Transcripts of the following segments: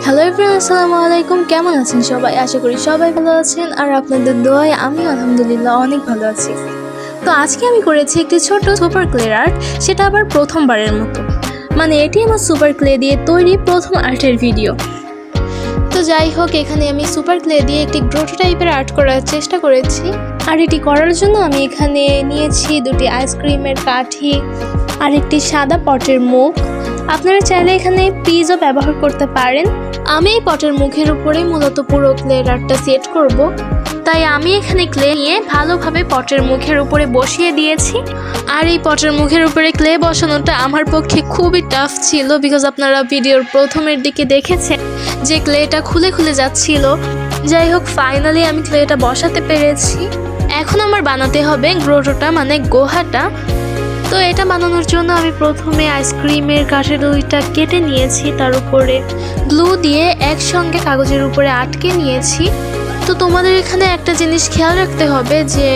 Hello everyone, আসসালামু আলাইকুম। কেমন আছেন সবাই? আশা করি সবাই ভালো আছেন, আর আপনাদের দোয়ায় আমি আলহামদুলিল্লাহ অনেক ভালো আছি। তো আজকে আমি করেছি একটি ছোট সুপার ক্লে আর্ট, সেটা আবার প্রথমবারের মতো। মানে এটি আমার সুপার ক্লে দিয়ে তৈরি প্রথম আর্টের ভিডিও। তো যাই হোক, এখানে আমি সুপার ক্লে দিয়ে একটি গ্রোটো টাইপের আর্ট করার চেষ্টা করেছি। আর এটি করার জন্য আমি এখানে নিয়েছি দুটি আইসক্রিমের কাঠি আর একটি সাদা পটের মুখ। আপনারা চাইলে এখানে পিসও ব্যবহার করতে পারেন। আমি এই পটের মুখের উপরে মূলত পুরো ক্লে আর্টটা সেট করব, তাই আমি এখানে ক্লে নিয়ে ভালোভাবে পটের মুখের উপরে বসিয়ে দিয়েছি। আর এই পটের মুখের উপরে ক্লে বসানোটা আমার পক্ষে খুবই টাফ ছিল, বিকজ আপনারা ভিডিওর প্রথমের দিকে দেখেছেন যে ক্লেটা খুলে খুলে যাচ্ছিল। যাই হোক, ফাইনালি আমি ক্লেটা বসাতে পেরেছি। এখন আমার বানাতে হবে গ্রোটোটা, মানে গুহাটা। তো এটা বানানোর জন্য আমি প্রথমে আইসক্রিমের কাঠের দুইটা কেটে নিয়েছি, তার উপরে গ্লু দিয়ে একসঙ্গে কাগজের উপরে আটকে নিয়েছি। তো তোমাদের এখানে একটা জিনিস খেয়াল রাখতে হবে যে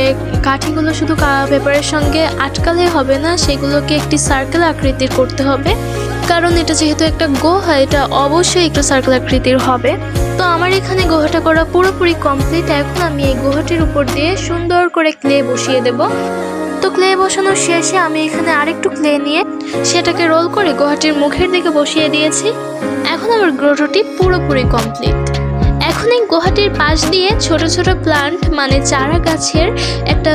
কাঠিগুলো শুধু পেপারের সঙ্গে আটকালে হবে না, সেগুলোকে একটি সার্কেল আকৃতির করতে হবে, কারণ এটা যেহেতু একটা গুহা, এটা অবশ্যই একটু সার্কেল আকৃতির হবে। তো আমার এখানে গুহাটা করা পুরোপুরি কমপ্লিট। এখন আমি এই গুহাটির উপর দিয়ে সুন্দর করে ক্লে বসিয়ে দেব। তো ক্লে বসানোর শেষে আমি এখানে আরেকটু ক্লে নিয়ে সেটাকে রোল করে গুহাটির মুখের দিকে বসিয়ে দিয়েছি। এখন আমার গ্রোটোটি পুরোপুরি কমপ্লিট। এখন এই গুহাটির পাশ দিয়ে ছোট ছোট প্লান্ট, মানে চারা গাছের একটা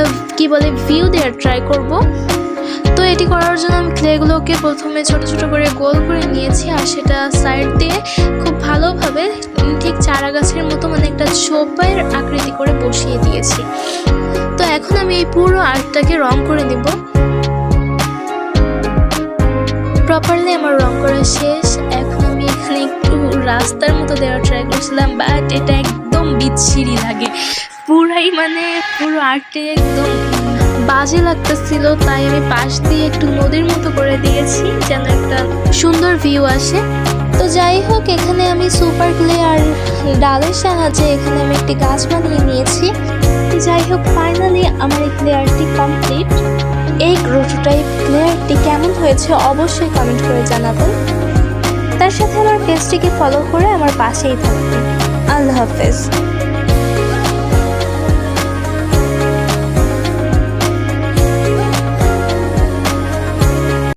ভিউ দেওয়ার ট্রাই করব। তো এটি করার জন্য আমি ক্লেগুলোকে প্রথমে ছোট ছোট করে গোল করে নিয়েছি, আর সেটা সাইড দিয়ে খুব ভালোভাবে ঠিক চারা গাছের মতো, মানে একটা ছোপের আকৃতি করে বসিয়ে দিয়েছি। তো এখন আমি এই পুরো আর্টটাকে রং করে নিব। প্রপারলি আমার রং করা শেষ। এখন আমি এখানে একটু রাস্তার মতো দেওয়ার ট্রাই করছিলাম, বাট এটা একদম বিচ্ছিরি লাগে পুরাই, মানে পুরো আর্টে একদম বাজে লাগতেছিল। তাই আমি পাশ দিয়ে একটু নদীর মতো করে দিয়েছি যেন একটা সুন্দর ভিউ আসে। তো যাই হোক, এখানে আমি সুপার ক্লে আর ডালের সাহায্যে এখানে আমি একটি গাছ বানিয়ে নিয়েছি। যাই হোক, ফাইনালি আমার এই ক্লে আর্টটি কমপ্লিট। এই গ্রোটো টাইপ ক্লে আর্টটি কেমন হয়েছে অবশ্যই কমেন্ট করে জানাবেন। তার সাথে আমার পেজটিকে ফলো করে আমার পাশেই থাকবেন। আল্লাহ হাফেজ।